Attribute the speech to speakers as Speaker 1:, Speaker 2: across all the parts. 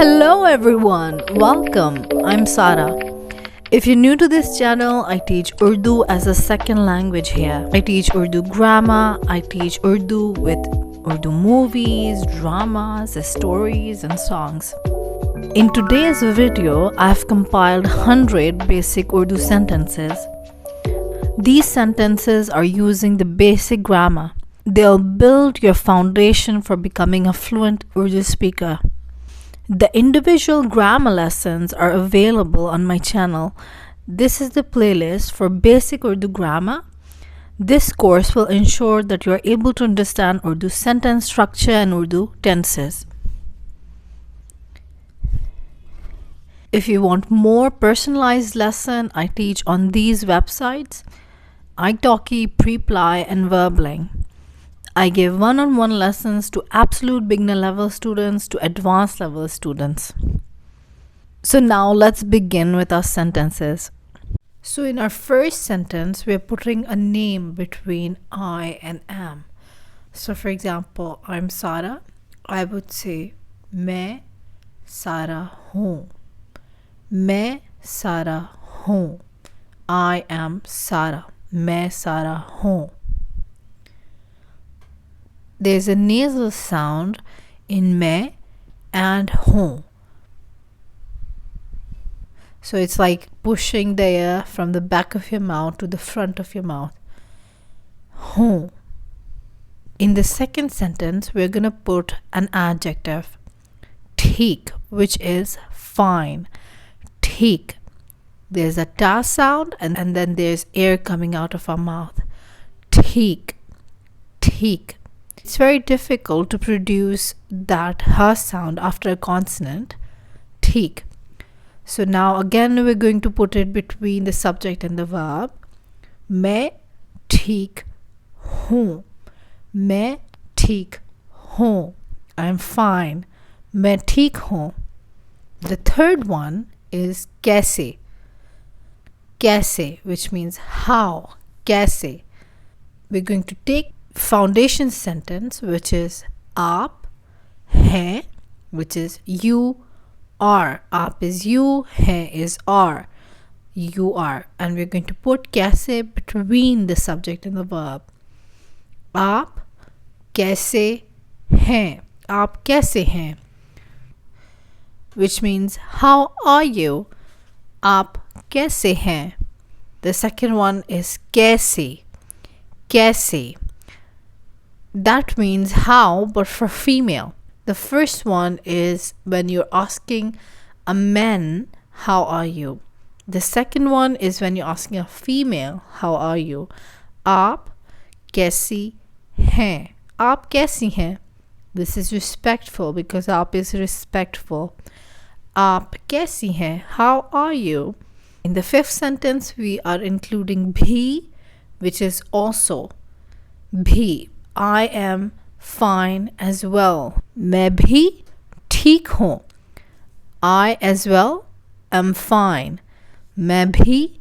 Speaker 1: Hello everyone, welcome. I'm Sara. If you're new to this channel, I teach Urdu as a second language here. I teach Urdu grammar, I teach Urdu with Urdu movies, dramas, stories and songs. In today's video, I've compiled 100 basic Urdu sentences. These sentences are using the basic grammar. They'll build your foundation for becoming a fluent Urdu speaker. The individual grammar lessons are available on my channel. This is the playlist for basic Urdu grammar. This course will ensure that you are able to understand Urdu sentence structure and Urdu tenses. If you want more personalized lesson, I teach on these websites: italki, Preply and Verbling. I give one-on-one lessons to absolute beginner level students to advanced level students. So now let's begin with our sentences. So in our first sentence, we're putting a name between I and am. So for example, I'm Sara. I would say मैं Sara हूँ. मैं Sara हूँ. I am Sara. मैं Sara हूँ. There's a nasal sound in मैं and हूँ. So it's like pushing the air from the back of your mouth to the front of your mouth. हूँ. In the second sentence, we're going to put an adjective. ठीक, which is fine. ठीक. There's a ta sound and then there's air coming out of our mouth. ठीक. ठीक. It's very difficult to produce that ha sound after a consonant. ठीक. So now again we're going to put it between the subject and the verb. मैं ठीक हूँ. मैं ठीक हूँ. I'm fine. मैं ठीक हूँ. The third one is कैसे. कैसे, which means how. कैसे. We're going to take foundation sentence, which is आप हैं, which is you are. आप is you, हैं is are. You are. And we're going to put कैसे between the subject and the verb. आप कैसे हैं. आप कैसे हैं, which means how are you. आप कैसे हैं. The second one is कैसे. कैसे. That means how, but for female. The first one is when you're asking a man, how are you? The second one is when you're asking a female, how are you? आप कैसी हैं. आप कैसी हैं. This is respectful because आप is respectful. आप कैसी हैं. How are you? In the fifth sentence, we are including भी, which is also. भी. I am fine as well. मैं भी ठीक हूँ. I as well am fine. मैं भी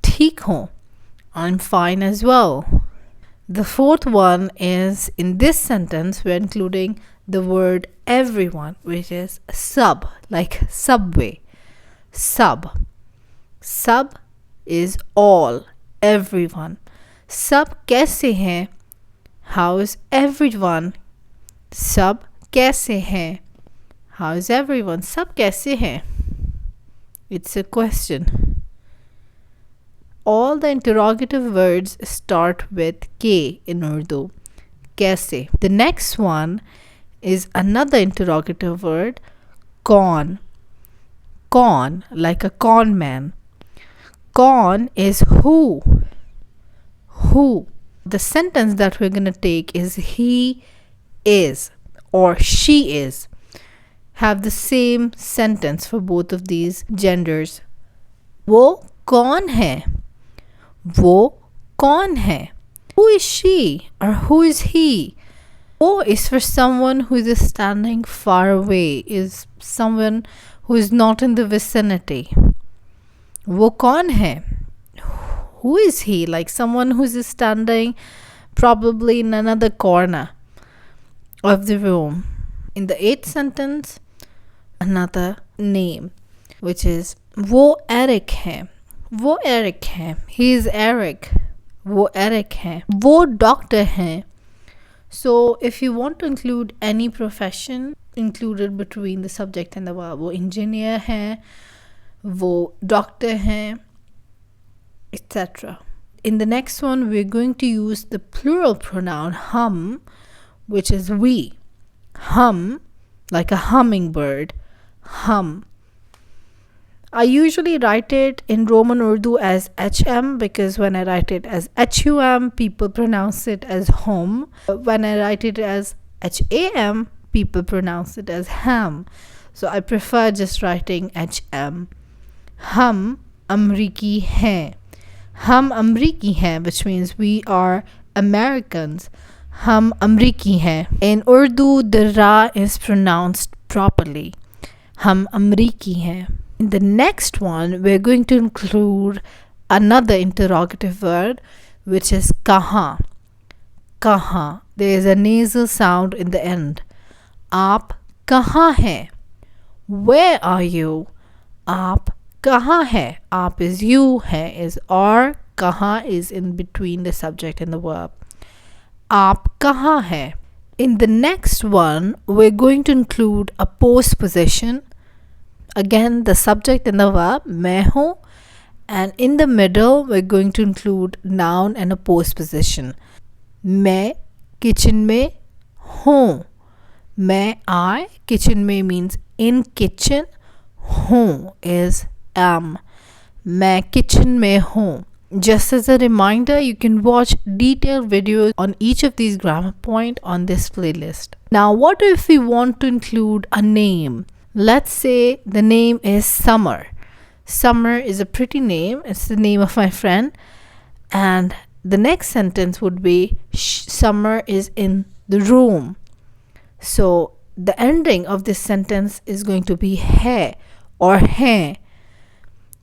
Speaker 1: ठीक हूँ. I'm fine as well. The fourth one is, in this sentence, we're including the word everyone, which is sub, like subway. Sub. Sub is all, everyone. सब कैसे हैं. How is everyone? सब कैसे हैं. How is everyone? सब कैसे हैं. It's a question. All the interrogative words start with K in Urdu. कैसे. The next one is another interrogative word, कौन. कौन, like a con man. कौन is who. Who. The sentence that we're going to take is he is or she is. Have the same sentence for both of these genders. वो कौन है. वो कौन है. Who is she or who is he? वो is for someone who is standing far away, is someone who is not in the vicinity. वो कौन है. Who is he? Like someone who is standing probably in another corner of the room. In the eighth sentence, another name, which is वो Eric है. वो Eric है. He is Eric. वो Eric है. वो doctor है. So if you want to include any profession included between the subject and the verb, वो engineer है, वो doctor है, etc. In the next one, we're going to use the plural pronoun hum, which is we. Hum, like a hummingbird. Hum. I usually write it in Roman Urdu as HM because when I write it as HUM, people pronounce it as home. When I write it as HAM, people pronounce it as ham. So I prefer just writing HM. Hum Amriki hain. Hum Amriki hain, which means we are Americans. Hum Amriki hain. In Urdu, the ra is pronounced properly. Hum Amriki hain. In the next one, we're going to include another interrogative word, which is kahan. Kahan. There is a nasal sound in the end. Aap kahan hai? Where are you? Aap kahan hai? Aap is you, hai is or, kahan is in between the subject and the verb. Aap kahan hai? In the next one, we're going to include a postposition. Again, the subject and the verb, मैं हूँ, and in the middle, we're going to include noun and a postposition. मैं kitchen में हूँ. मैं I, kitchen में means in kitchen. हूँ is am. मैं kitchen में हूँ. Just as a reminder, you can watch detailed videos on each of these grammar points on this playlist. Now, what if we want to include a name? Let's say the name is Summer. Summer is a pretty name. It's the name of my friend. And the next sentence would be Summer is in the room. So the ending of this sentence is going to be hai or hai.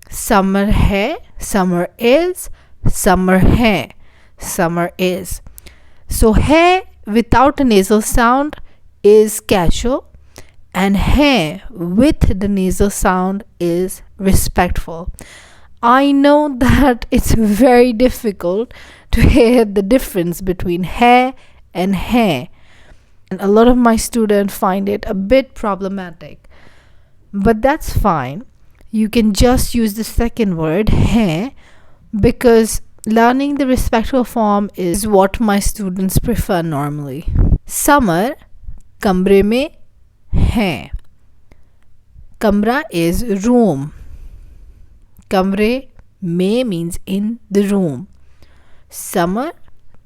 Speaker 1: Summer hai, summer is, summer hai, summer is. So hai without a nasal sound is casual, and hai with the nasal sound is respectful. I know that it's very difficult to hear the difference between hai and hai, and a lot of my students find it a bit problematic, but that's fine. You can just use the second word hai because learning the respectful form is what my students prefer normally. Summer kamre mein hai. Kamra is room. Kamre mein means in the room. Summer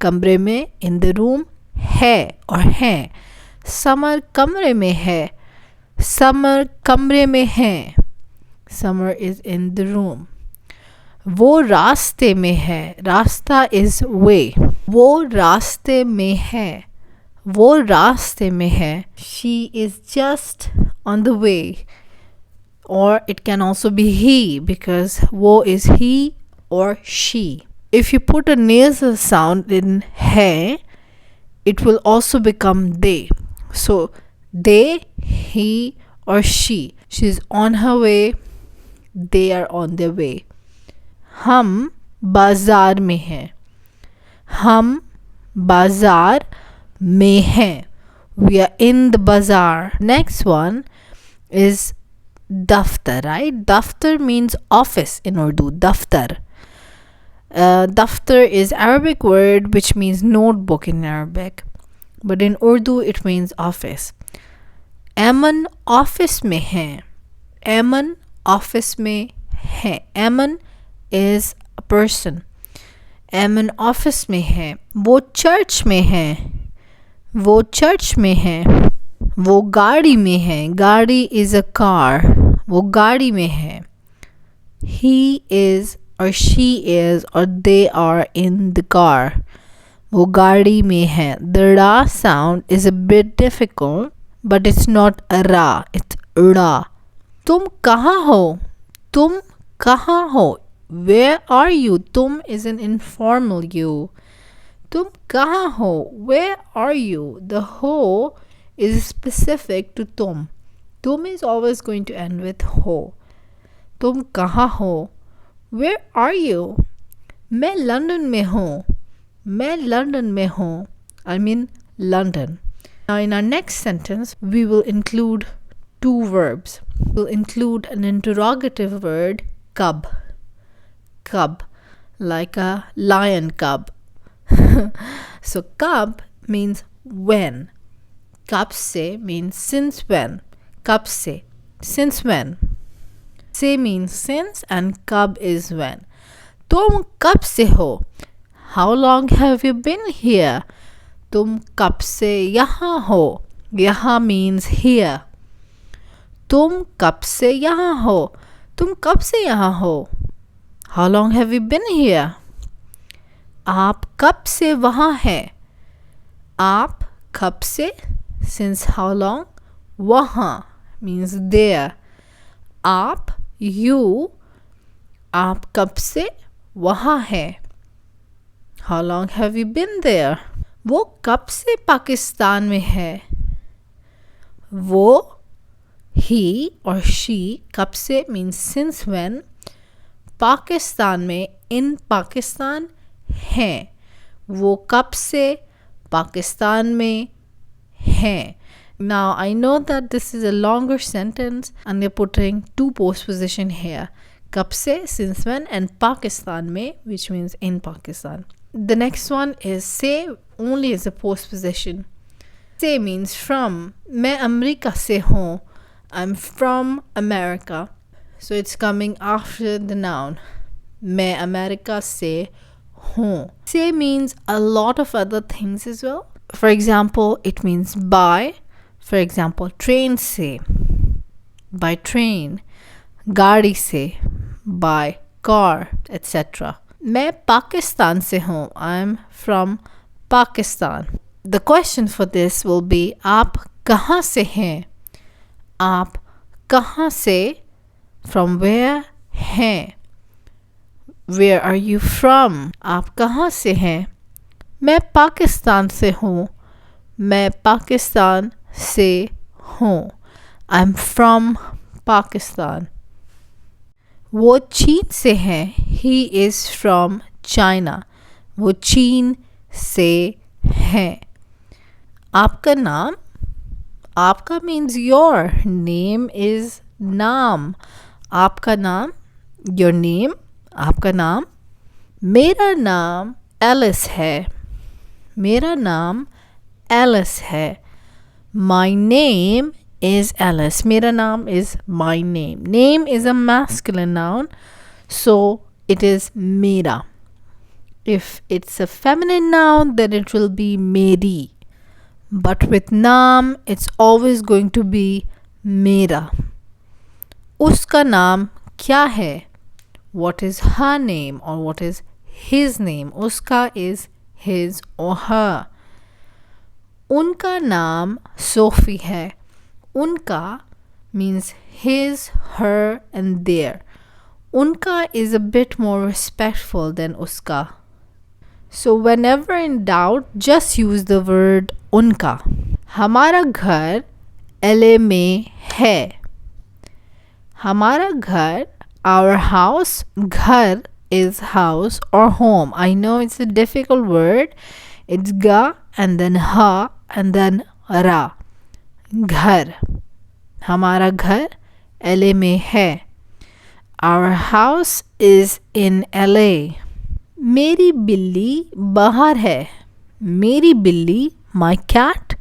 Speaker 1: kamre mein in the room hai or hai. Summer kamre mein hai. Summer kamre mein hai. Summer is in the room. वो रास्ते में है. रास्ता is way. वो रास्ते में है. वो रास्ते में है. She is just on the way. Or it can also be he because वो is he or she. If you put a nasal sound in hai, it will also become they. So they, he or she. She's on her way. They are on their way. हम बाजार में हैं. हम बाजार में हैं. We are in the bazaar. Next one is daftar, right? Daftar means office in Urdu. Daftar. Daftar is Arabic word which means notebook in Arabic. But in Urdu it means office. Aman office में है. Aman office में है. Aman is a person. Aman office में है. वो church में है. वो church में है. वो गाड़ी में है. गाड़ी is a car. वो गाड़ी में है. He is or she is or they are in the car. वो गाड़ी में है. The ra sound is a bit difficult, but it's not a ra, it's ra. तुम कहाँ हो? तुम कहाँ हो? Where are you? तुम is an informal you. तुम कहाँ हो? Where are you? The ho is specific to तुम. Tum is always going to end with ho. Tum kahan ho? Where are you? मैं लंदन में हूँ. मैं लंदन में हूँ. I mean London. Now in our next sentence, we will include two verbs. We'll include an interrogative word, cub. Cub, like a lion cub. So cub means when. Kab se means since when. Kab se, since when. Se means since and kab is when. Tum kab se ho? How long have you been here? Tum kab se yahan ho? Yahan means here. Tum kab se yahan ho? Tum kab se yahan ho? How long have you been here? आप कब से वहाँ हैं? आप कब से, since how long? वहाँ means there. आप, you, आप कब से वहाँ हैं? How long have you been there? वो कब से पाकिस्तान में है? वो, he or she, कब से means since when. पाकिस्तान में, in पाकिस्तान हैं. वो कब से पाकिस्तान में हैं. Now I know that this is a longer sentence and we're putting two postposition here. कब से, since when, and Pakistan में, which means in Pakistan. The next one is say only as a postposition. Say means from. मैं America से हूँ. I'm from America. So it's coming after the noun. मैं America से हूँ. Say means a lot of other things as well. For example, it means by. For example, train से, by train. गाड़ी से, by car, etc. मैं पाकिस्तान से हूँ. I'm from Pakistan. The question for this will be आप कहाँ से हैं? आप कहाँ से, from where, हैं. Where are you from? आप कहाँ से हैं? मैं पाकिस्तान से हूँ. मैं पाकिस्तान से हूँ. I'm from Pakistan. वो चीन से हैं. He is from China. वो चीन से हैं. आपका नाम? आपका means your. Name is नाम. आपका नाम, your name. आपका नाम. मेरा नाम एलिस है. मेरा नाम एलिस है. My name is Alice. मेरा नाम is my name. Name is a masculine noun, so it is मेरा. If it's a feminine noun, then it will be मेरी. But with naam, it's always going to be मेरा. उसका नाम क्या है? What is her name or what is his name? Uska is his or her. उनका नाम Sophie है. उनका means his, her and their. Unka is a bit more respectful than uska. So whenever in doubt, just use the word unka. हमारा घर LA में है. हमारा घर, our house, घर is house or home. I know it's a difficult word. It's ga and then ha and then ra. घर. हमारा घर LA में है. Our house is in LA. मेरी बिल्ली बाहर है. मेरी बिल्ली, my cat,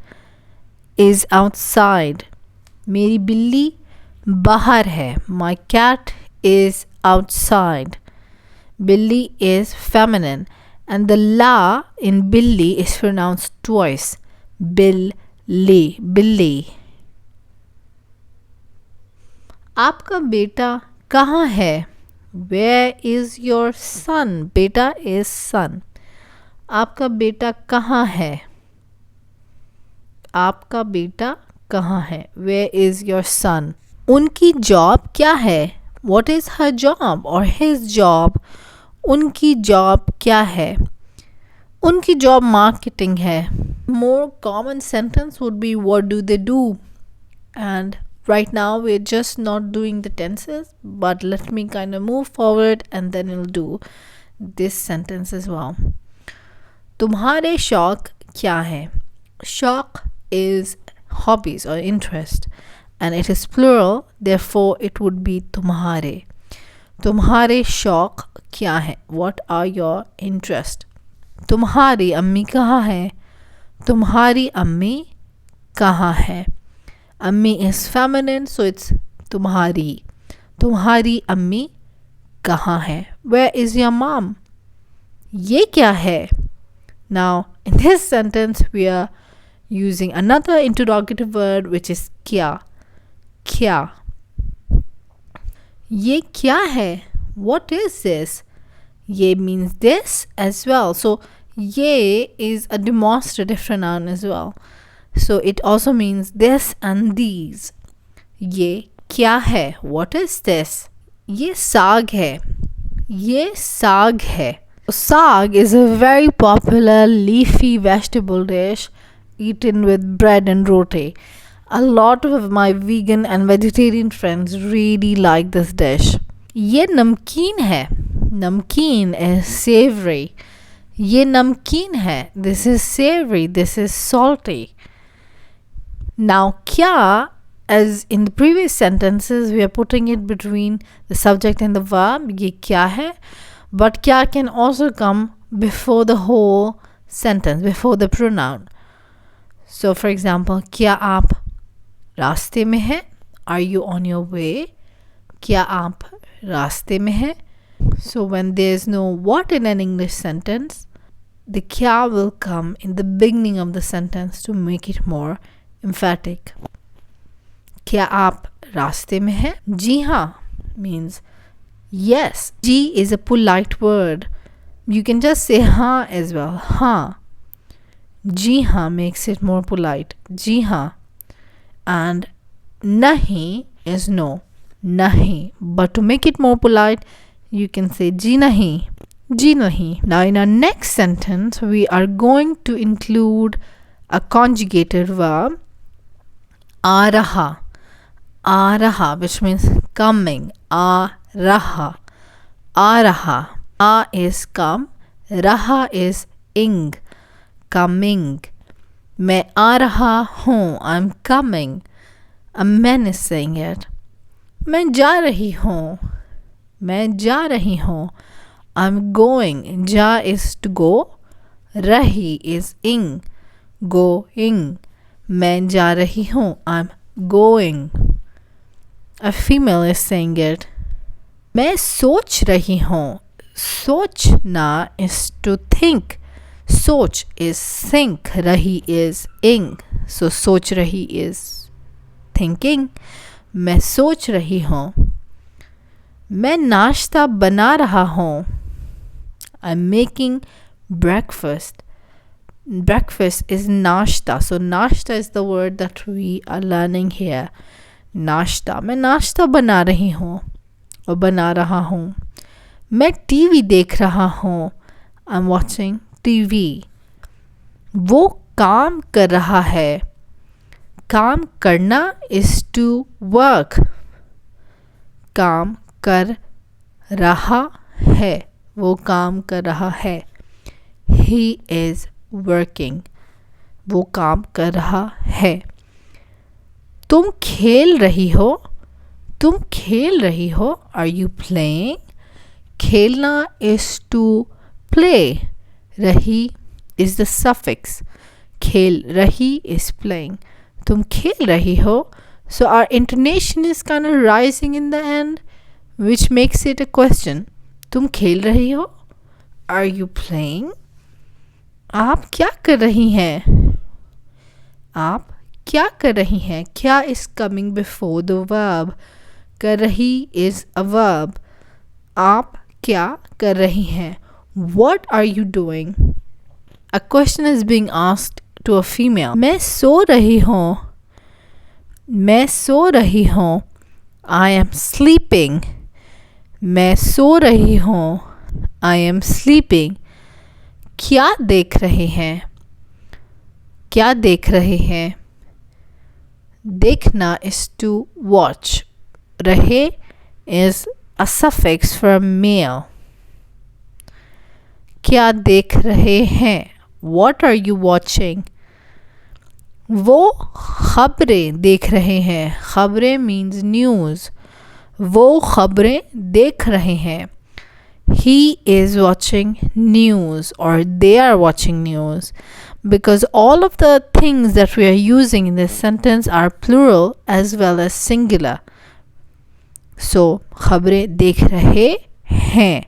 Speaker 1: is outside. मेरी बिल्ली बाहर है. My cat is outside. Billi is feminine and the la in billi is pronounced twice. Billi, billi. आपका बेटा कहाँ है? Where is your son? बेटा is son. आपका बेटा कहाँ है? आपका बेटा कहाँ है? Where is your son? उनकी जॉब क्या है? What is her job or his job? उनकी जॉब क्या है? उनकी जॉब मार्केटिंग है. More common sentence would be what do they do? And Right now we're just not doing the tenses, but let me kind of move forward and then we'll do this sentence as well. तुम्हारे शौक क्या है? Shauq is hobbies or interest, and it is plural, therefore it would be तुम्हारे. तुम्हारे शौक क्या है? What are your interest? तुम्हारी अम्मी कहाँ है? तुम्हारी अम्मी कहाँ है? अम्मी is feminine, so it's तुम्हारी. तुम्हारी अम्मी कहाँ है? Where is your mom? ये क्या है? Now, in this sentence, we are using another interrogative word, which is क्या. क्या. ये क्या है? What is this? ये means this as well. So, ये is a demonstrative pronoun as well. So, it also means this and these. ये क्या है? What is this? ये साग है. ये साग है. Saag is a very popular leafy vegetable dish eaten with bread and roti. A lot of my vegan and vegetarian friends really like this dish. ये नमकीन है. Namkeen is savory. ये नमकीन है. This is savory. This is salty. Now, क्या, as in the previous sentences, we are putting it between the subject and the verb. ये क्या है? But kya can also come before the whole sentence, before the pronoun. So, for example, kya aap रास्ते में हैं? Are you on your way? Kya aap रास्ते में हैं? So, when there's no what in an English sentence, the kya will come in the beginning of the sentence to make it more emphatic. Kya aap रास्ते में हैं? जी हाँ means yes. Ji is a polite word. You can just say हाँ as well. हाँ. जी हाँ makes it more polite. जी हाँ. And nahi is no. Nahi. But to make it more polite, you can say जी नहीं. जी नहीं. Now in our next sentence, we are going to include a conjugated verb. आ रहा. आ रहा, which means coming. आ रहा. आ रहा. आ is come. रहा is ing. Coming. मैं आ रहा हूँ. I'm coming. A man is saying it. मैं जा रही हूँ. मैं जा रही हूँ. I'm going. जा is to go. रही is ing. Going. मैं जा रही हूँ. I'm going. A female is saying it. मैं सोच रही हूँ. सोचना is to think. सोच is think. रही is ing. So सोच रही is thinking. मैं सोच रही हूँ. मैं नाश्ता बना रहा हूँ. I'm making breakfast. Breakfast is नाश्ता. So नाश्ता is the word that we are learning here. नाश्ता. मैं नाश्ता बना रही हूँ और बना रहा हूँ. मैं टीवी देख रहा हूँ. I'm watching TV. वो काम कर रहा है. काम करना is to work. काम कर रहा है. वो काम कर रहा है. He is working. वो काम कर रहा है. तुम खेल रही हो. तुम खेल रही हो. Are you playing? खेलना is to play. रही is the suffix. खेल रही is playing. तुम खेल रही हो. So our intonation is kind of rising in the end, which makes it a question. तुम खेल रही हो. Are you playing? आप क्या कर रही हैं? आप क्या कर रही हैं? क्या is coming before the verb. कर रही is a verb. आप क्या कर रही हैं? What are you doing? A question is being asked to a female. मैं सो रही हूँ. मैं सो रही हूँ. I am sleeping. मैं सो रही हूँ. I am sleeping. क्या देख रहे हैं? क्या देख रहे हैं? देखना is to watch. रहे is a suffix for male. क्या देख रहे हैं? What are you watching? वो खबरें देख रहे हैं. खबरें means news. वो खबरें देख रहे हैं. He is watching news or they are watching news, because all of the things that we are using in this sentence are plural as well as singular. So खबरें देख रहे हैं.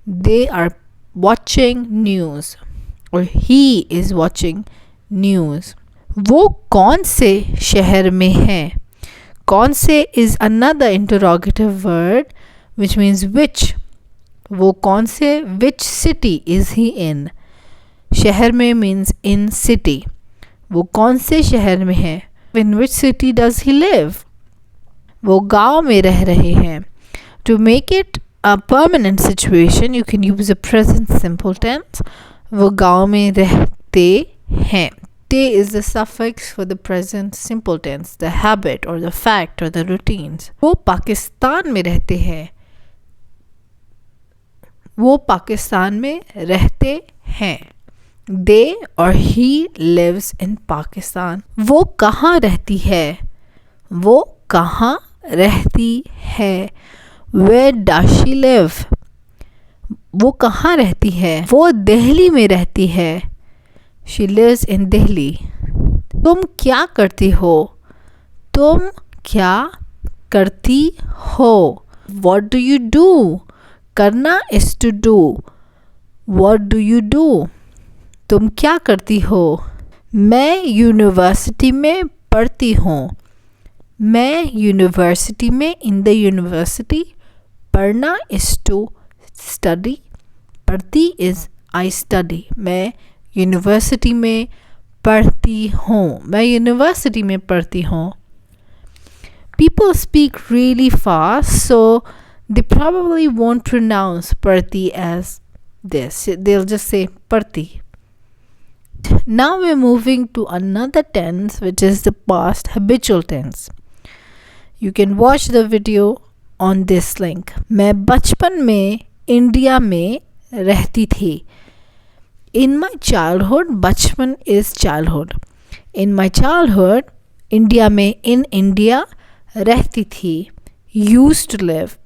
Speaker 1: They are watching news or he is watching news. वो कौन से शहर में है? कौन से is another interrogative word which means which. वो कौन से which city is he in? शहर में means in city. वो कौन से शहर में है? In which city does he live? वो गांव में रह रहे हैं. To make it a permanent situation, you can use a present simple tense. वो गांव में रहते हैं. Te is the suffix for the present simple tense, the habit or the fact or the routines. वो पाकिस्तान में रहते हैं. वो पाकिस्तान में रहते हैं. They or he lives in Pakistan. वो कहाँ रहती है? वो कहाँ रहती है? Where does she live? वो कहाँ रहती है? वो दिल्ली में रहती है. She lives in Delhi. तुम क्या करती हो? तुम क्या करती हो? What do you do? करना is to do. What do you do? तुम क्या करती हो? मैं यूनिवर्सिटी में पढ़ती हूँ. मैं यूनिवर्सिटी में in the university. पढ़ना is to study. पढ़ती is I study. मैं यूनिवर्सिटी में पढ़ती हूँ. मैं यूनिवर्सिटी में पढ़ती हूँ. People speak really fast, so they probably won't pronounce पढ़ती as this. They'll just say पढ़ती. Now we're moving to another tense, which is the past habitual tense. You can watch the video on this link. मैं बचपन में India में रहती थी. In my childhood, बचपन is childhood. In my childhood, India में in India रहती थी. Used to live.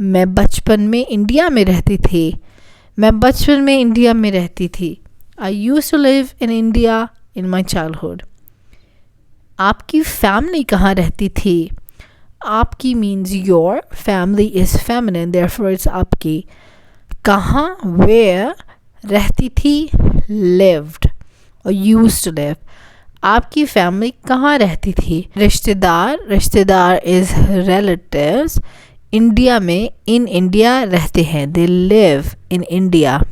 Speaker 1: मैं बचपन में इंडिया में रहती थी. मैं बचपन में इंडिया में रहती थी. I used to live in India in my childhood. आपकी फैमिली कहाँ रहती थी? आपकी means your. Family is feminine, therefore it's आपकी. कहाँ where रहती थी lived or used to live. आपकी फैमिली कहाँ रहती थी? रिश्तेदार is relatives. इंडिया में in India रहते हैं. They live in India.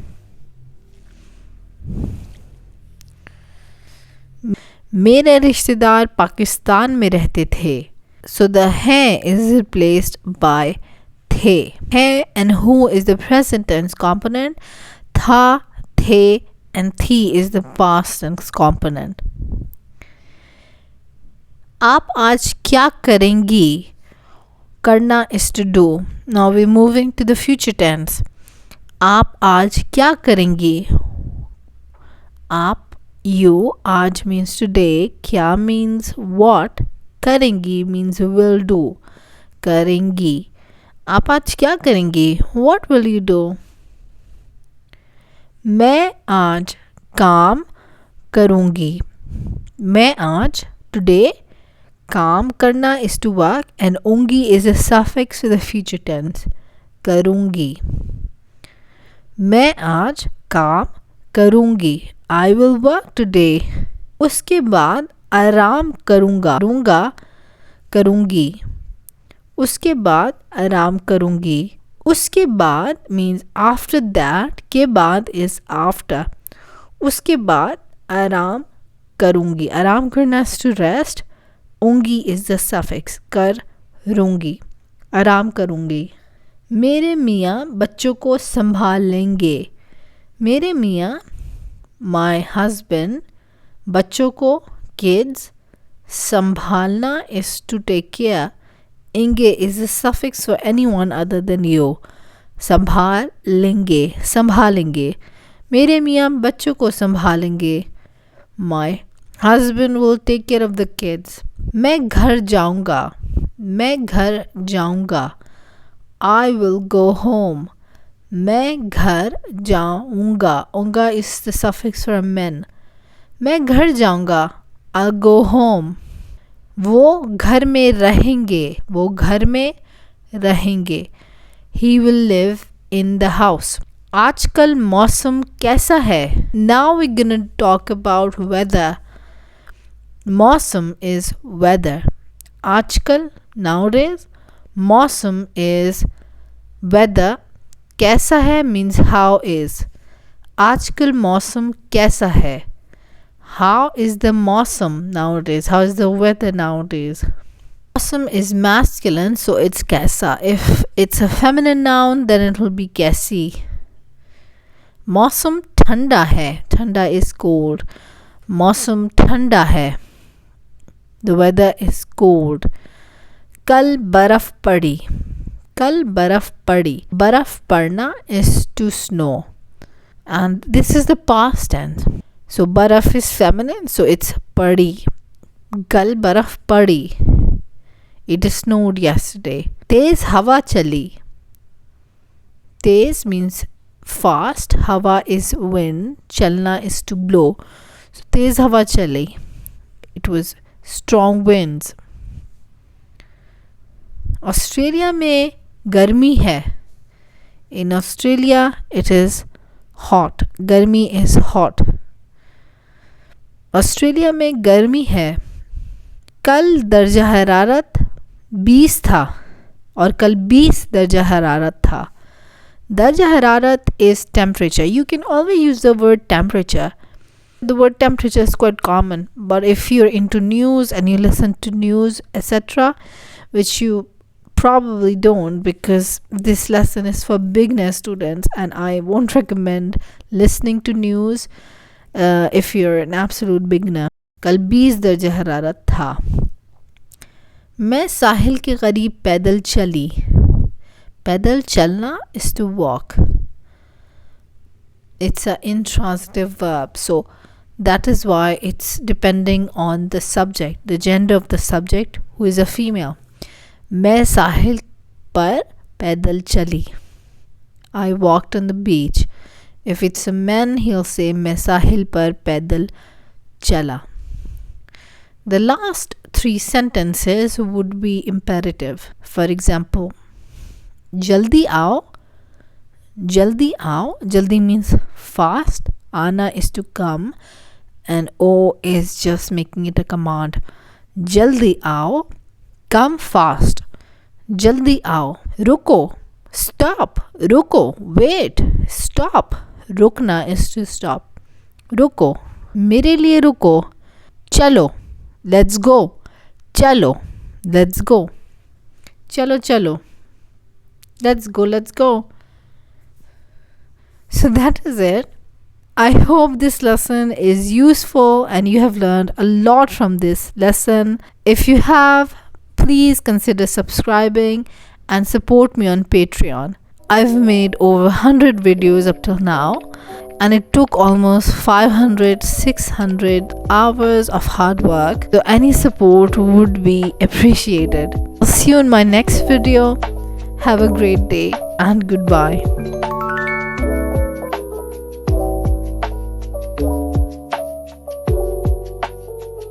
Speaker 1: मेरे रिश्तेदार पाकिस्तान में रहते थे. So the हैं is replaced by थे. है and who is the present tense component. था, थे and थी is the past tense component. आप आज क्या करेंगी? करना is to do. Now we're moving to the future tense. आप आज क्या करेंगी? आप, you, आज means today, क्या means what, करेंगी means will do. करेंगी. आप आज क्या करेंगी? What will you do? मैं आज काम करूँगी. मैं आज today, काम करना is to work and ऊँगी is a suffix to the future tense. करूँगी. मैं आज काम करूँगी. I will work today. उसके बाद आराम करूँगा. करूँगी. उसके बाद आराम करूँगी. उसके बाद means after that. के बाद is after. उसके बाद आराम करूँगी. आराम करना is to rest. ऊँगी is the suffix. करूँगी. आराम करूँगी. मेरे मियाँ बच्चों को संभाल लेंगे. मेरे मियाँ my husband बच्चों को kids Sambhalna is to take care. Inge is a suffix for anyone other than you. संभाल लेंगे, संभालेंगे. मेरे मियाँ बच्चों को संभालेंगे. My husband will take care of the kids. मैं घर जाऊँगा. मैं घर जाऊँगा. I will go home. मैं घर जाऊँगा. Unga is the suffix for a man. मैं घर जाऊँगा. I'll go home. वो घर में रहेंगे. वो घर में रहेंगे. He will live in the house. आजकल मौसम कैसा है? Now we're gonna talk about weather. मौसम is weather. आजकल nowadays. मौसम is weather. कैसा है means how is. आजकल मौसम कैसा है? How is the मौसम nowadays? How is the weather nowadays? Mausim is masculine, so it's kaisa. If it's a feminine noun, then it will be kaisi. Mausam thanda hai. Thanda is cold. Mausam thanda hai. The weather is cold. Kal baraf padi. Kal baraf padi. Baraf padna is to snow. And this is the past tense. So baraf is feminine, so it's padi. Kal baraf padi. It snowed yesterday. Tez hawa chali. Tez means fast. Hawa is wind. Chalna is to blow. So tez hawa chali. It was strong winds. Australia में गर्मी है. In Australia it is hot. गर्मी is hot. Australia में गर्मी है. कल दर्जा हरारत 20 था और कल 20 दर्जा हरारत था. दर्जा हरारत is temperature. You can always use the word temperature. The word temperature is quite common, but if you're into news and you listen to news, etc., which you probably don't because this lesson is for beginner students and I won't recommend listening to news if you're an absolute beginner. कल 20 दर्जा हरारत था. मैं साहिल के करीब पैदल चली. पैदल चलना is to walk. It's an intransitive verb, so that is why it's depending on the subject, the gender of the subject, who is a female. मैं साहिल पर पैदल चली. I walked on the beach. If it's a man, he'll say मैं साहिल पर पैदल चला. The last 3 sentences would be imperative. For example, jaldi aao. Jaldi aao. Jaldi means fast. Ana is to come. And O is just making it a command. Jaldi aao. Come fast. Jaldi aao. Ruko. Stop. Ruko. Wait. Stop. Rukna is to stop. Ruko. मेरे लिए रुको. चलो. Let's go. Chalo. Let's go. Chalo chalo. Let's go. Let's go. So that is it. I hope this lesson is useful and you have learned a lot from this lesson. If you have, please consider subscribing and support me on Patreon. I've made over 100 videos up till now and it took almost 500-600 hours of hard work, so any support would be appreciated. I'll see you in my next video. Have a great day and goodbye.